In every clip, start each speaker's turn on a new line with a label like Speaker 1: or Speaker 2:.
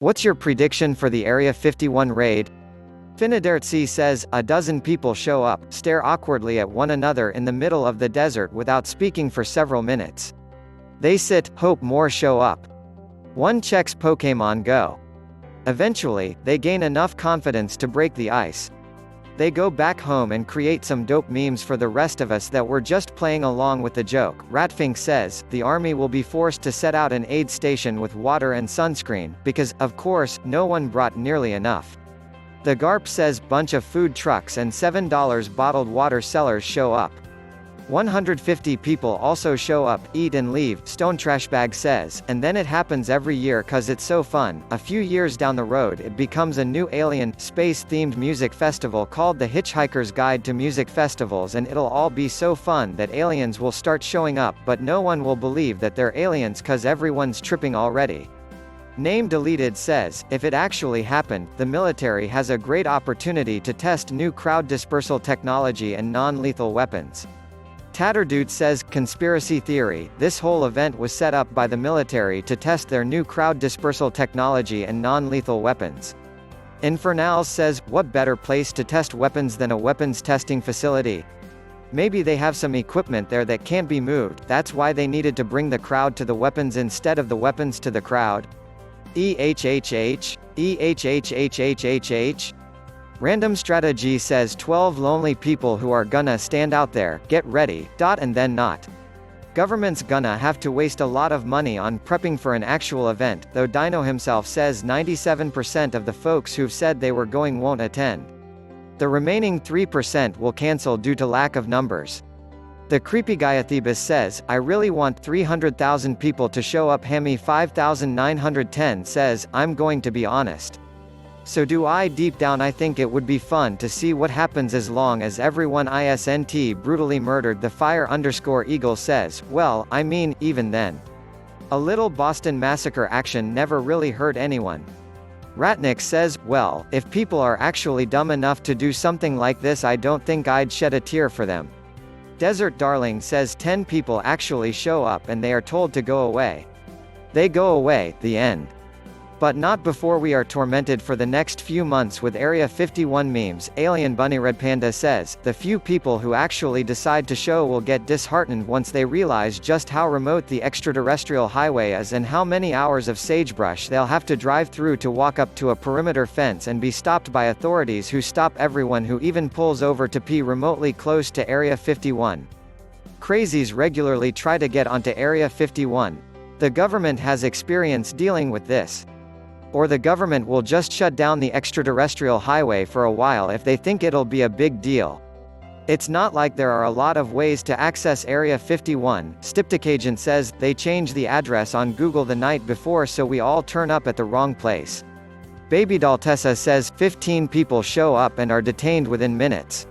Speaker 1: What's your prediction for the Area 51 raid? Finadertsi says, a dozen people show up, stare awkwardly at one another in the middle of the desert without speaking for several minutes. They sit, hope more show up. One checks Pokémon Go. Eventually, they gain enough confidence to break the ice. They go back home and create some dope memes for the rest of us that were just playing along with the joke. Ratfink says, the army will be forced to set out an aid station with water and sunscreen, because, of course, no one brought nearly enough. The Garp says, bunch of food trucks and $7 bottled water sellers show up. 150 people also show up, eat and leave, Stone Trashbag says, and then it happens every year cause it's so fun. A few years down the road it becomes a new alien, space-themed music festival called The Hitchhiker's Guide to Music Festivals, and it'll all be so fun that aliens will start showing up but no one will believe that they're aliens cause everyone's tripping already. Name Deleted says, if it actually happened, the military has a great opportunity to test new crowd dispersal technology and non-lethal weapons. Tatterdude says, conspiracy theory, this whole event was set up by the military to test their new crowd dispersal technology and non-lethal weapons. Infernals says, what better place to test weapons than a weapons testing facility? Maybe they have some equipment there that can't be moved, that's why they needed to bring the crowd to the weapons instead of the weapons to the crowd? EHHH? EHHHHHH? Random Strategy says 12 lonely people who are gonna stand out there, get ready, and then not. Government's gonna have to waste a lot of money on prepping for an actual event, though Dino himself says 97% of the folks who've said they were going won't attend. The remaining 3% will cancel due to lack of numbers. The Creepy Gaiathebus says, I really want 300,000 people to show up. Hammy 5910 says, I'm going to be honest. So do I. Deep down I think it would be fun to see what happens as long as everyone isn't brutally murdered. The Fire_Eagle says, well, I mean, even then. A little Boston Massacre action never really hurt anyone. Ratnik says, well, if people are actually dumb enough to do something like this I don't think I'd shed a tear for them. Desert Darling says 10 people actually show up and they are told to go away. They go away, the end. But not before we are tormented for the next few months with Area 51 memes. Alien Bunny Red Panda says, the few people who actually decide to show will get disheartened once they realize just how remote the extraterrestrial highway is and how many hours of sagebrush they'll have to drive through to walk up to a perimeter fence and be stopped by authorities who stop everyone who even pulls over to pee remotely close to Area 51. Crazies regularly try to get onto Area 51. The government has experience dealing with this. Or the government will just shut down the extraterrestrial highway for a while if they think it'll be a big deal. It's not like there are a lot of ways to access Area 51. Stipticagent says, they change the address on Google the night before so we all turn up at the wrong place. Baby Daltessa says, 15 people show up and are detained within minutes.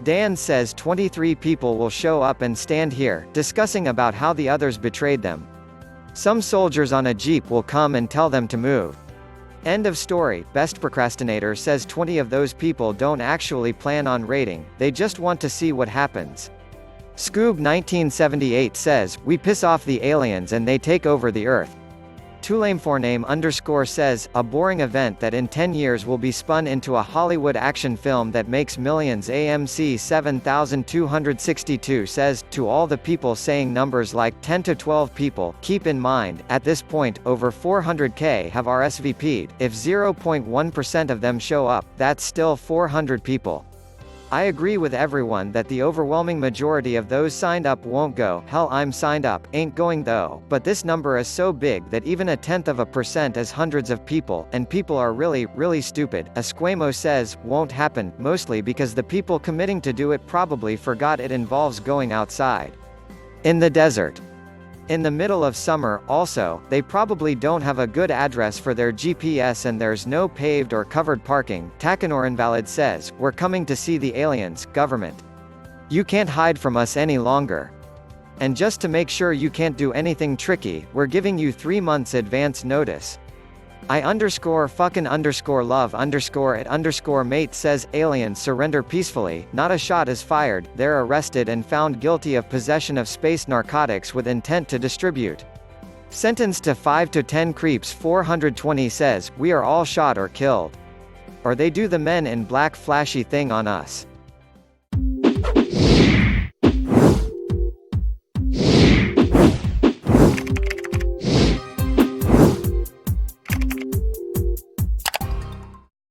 Speaker 1: Dan says 23 people will show up and stand here, discussing about how the others betrayed them. Some soldiers on a jeep will come and tell them to move. End of story. Best Procrastinator says 20 of those people don't actually plan on raiding, they just want to see what happens. Scoob 1978 says, we piss off the aliens and they take over the Earth. Tulameforname_ says, a boring event that in 10 years will be spun into a Hollywood action film that makes millions. AMC 7262 says, to all the people saying numbers like 10 to 12 people, keep in mind, at this point, over 400K have RSVP'd. If 0.1% of them show up, that's still 400 people. I agree with everyone that the overwhelming majority of those signed up won't go. Hell, I'm signed up, ain't going though, but this number is so big that even 0.1% is hundreds of people, and people are really, really stupid. Esquemo says, won't happen, mostly because the people committing to do it probably forgot it involves going outside. In the desert. In the middle of summer, also, they probably don't have a good address for their GPS and there's no paved or covered parking. Takanor Invalid says, we're coming to see the aliens, government. You can't hide from us any longer. And just to make sure you can't do anything tricky, we're giving you 3 months advance notice. I_fucking_love_it_mate says, aliens surrender peacefully, not a shot is fired, they're arrested and found guilty of possession of space narcotics with intent to distribute. Sentenced to 5 to 10 creeps 420 says, we are all shot or killed. Or they do the men in black flashy thing on us.